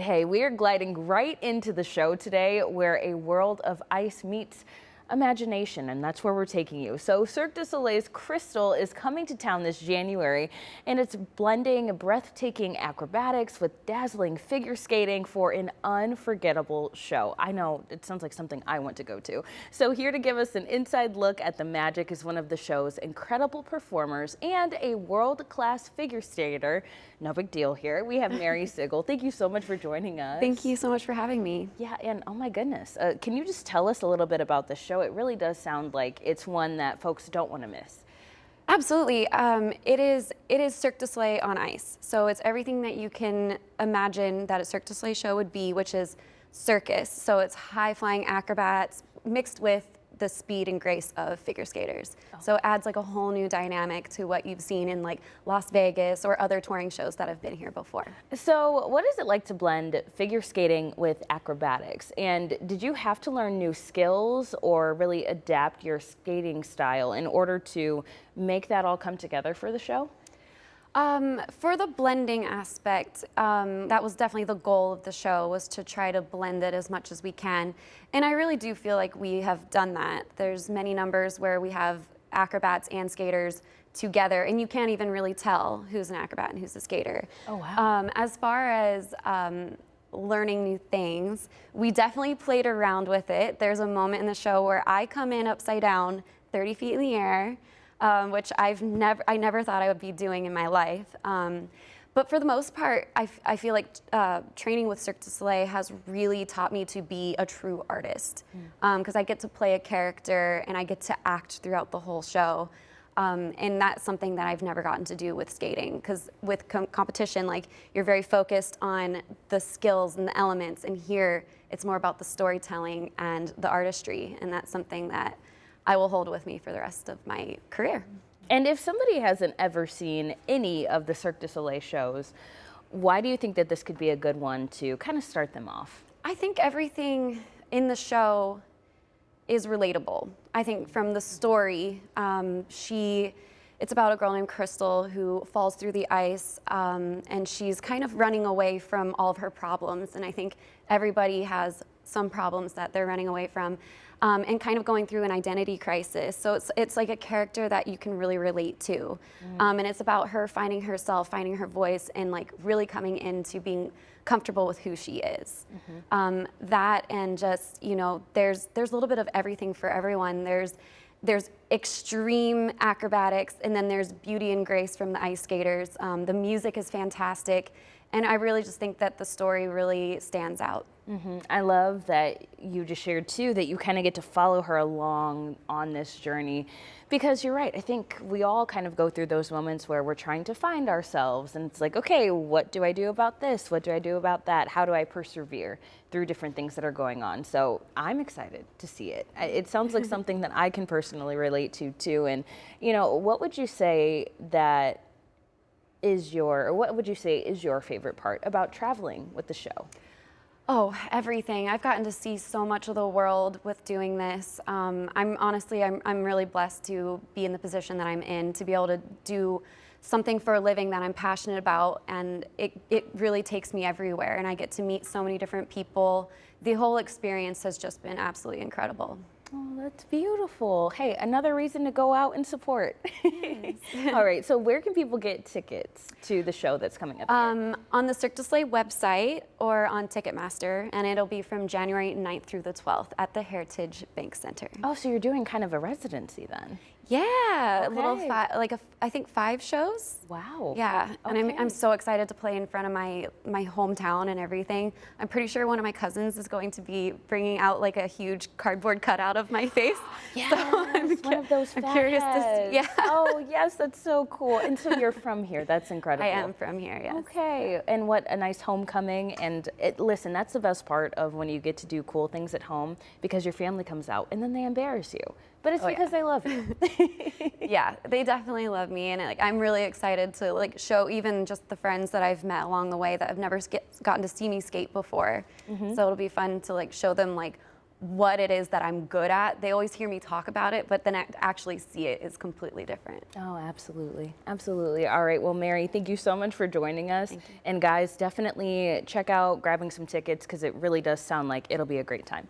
Hey, we are gliding right into the show today where a world of ice meets imagination, and that's where we're taking you. So Cirque du Soleil's Crystal is coming to town this January, and it's blending breathtaking acrobatics with dazzling figure skating for an unforgettable show. I know, it sounds like something I want to go to. So here to give us an inside look at the magic is one of the show's incredible performers and a world-class figure skater. No big deal here. We have Mary Siegel. Thank you so much for joining us. Thank you so much for having me. Yeah, and oh my goodness, can you just tell us a little bit about the show? It really does sound like it's one that folks don't want to miss. Absolutely. It is Cirque du Soleil on ice. So it's everything that you can imagine that a Cirque du Soleil show would be, which is circus. So it's high-flying acrobats mixed with the speed and grace of figure skaters. So it adds like a whole new dynamic to what you've seen in like Las Vegas or other touring shows that have been here before. So what is it like to blend figure skating with acrobatics? And did you have to learn new skills or really adapt your skating style in order to make that all come together for the show? For the blending aspect, that was definitely the goal of the show, was to try to blend it as much as we can. And I really do feel like we have done that. There's many numbers where we have acrobats and skaters together, and you can't even really tell who's an acrobat and who's a skater. Oh, wow. As far as learning new things, we definitely played around with it. There's a moment in the show where I come in upside down, 30 feet in the air, which I never thought I would be doing in my life. But for the most part, I feel like training with Cirque du Soleil has really taught me to be a true artist, because I get to play a character and I get to act throughout the whole show. And that's something that I've never gotten to do with skating, because with competition, like, you're very focused on the skills and the elements, and here it's more about the storytelling and the artistry, and that's something that I will hold with me for the rest of my career. And if somebody hasn't ever seen any of the Cirque du Soleil shows, why do you think that this could be a good one to kind of start them off? I think everything in the show is relatable. I think from the story, it's about a girl named Crystal who falls through the ice, and she's kind of running away from all of her problems. And I think everybody has some problems that they're running away from, and kind of going through an identity crisis. So it's like a character that you can really relate to. And it's about her finding herself, finding her voice, and like really coming into being comfortable with who she is. That, and just, you know, there's a little bit of everything for everyone. There's extreme acrobatics, and then there's beauty and grace from the ice skaters. The music is fantastic, and I really just think that the story really stands out. I love that you just shared too that you kind of get to follow her along on this journey, because you're right. I think we all kind of go through those moments where we're trying to find ourselves, and it's like, okay, what do I do about this? What do I do about that? How do I persevere through different things that are going on? So I'm excited to see it. It sounds like something that I can personally relate to too. And, you know, what would you say that is or what would you say is your favorite part about traveling with the show? Oh, everything. I've gotten to see so much of the world with doing this. I'm really blessed to be in the position that I'm in, to be able to do something for a living that I'm passionate about, and it really takes me everywhere, and I get to meet so many different people. The whole experience has just been absolutely incredible. Oh, that's beautiful. Hey, another reason to go out and support. Yes. All right, so where can people get tickets to the show that's coming up here? On the Cirque du Soleil website or on Ticketmaster, and it'll be from January 9th through the 12th at the Heritage Bank Center. Oh, so you're doing kind of a residency then? Yeah, Okay. I think 5 shows. Wow. Yeah, and Okay. I'm so excited to play in front of my hometown and everything. I'm pretty sure one of my cousins is going to be bringing out like a huge cardboard cutout of my face. Yes, So one of those I'm fat curious to heads. see. Yeah. Oh, yes, that's so cool. And so you're from here. That's incredible. I am from here, yes. Okay, and what a nice homecoming. And listen, that's the best part of when you get to do cool things at home, because your family comes out and then they embarrass you. But it's because they love you. Yeah, they definitely love me, and I'm really excited to like show even just the friends that I've met along the way that have never gotten to see me skate before. So it'll be fun to like show them like what it is that I'm good at. They always hear me talk about it, but then actually see it is completely different. Oh, absolutely. Absolutely. All right. Well, Mary, thank you so much for joining us. And guys, definitely check out grabbing some tickets because it really does sound like it'll be a great time.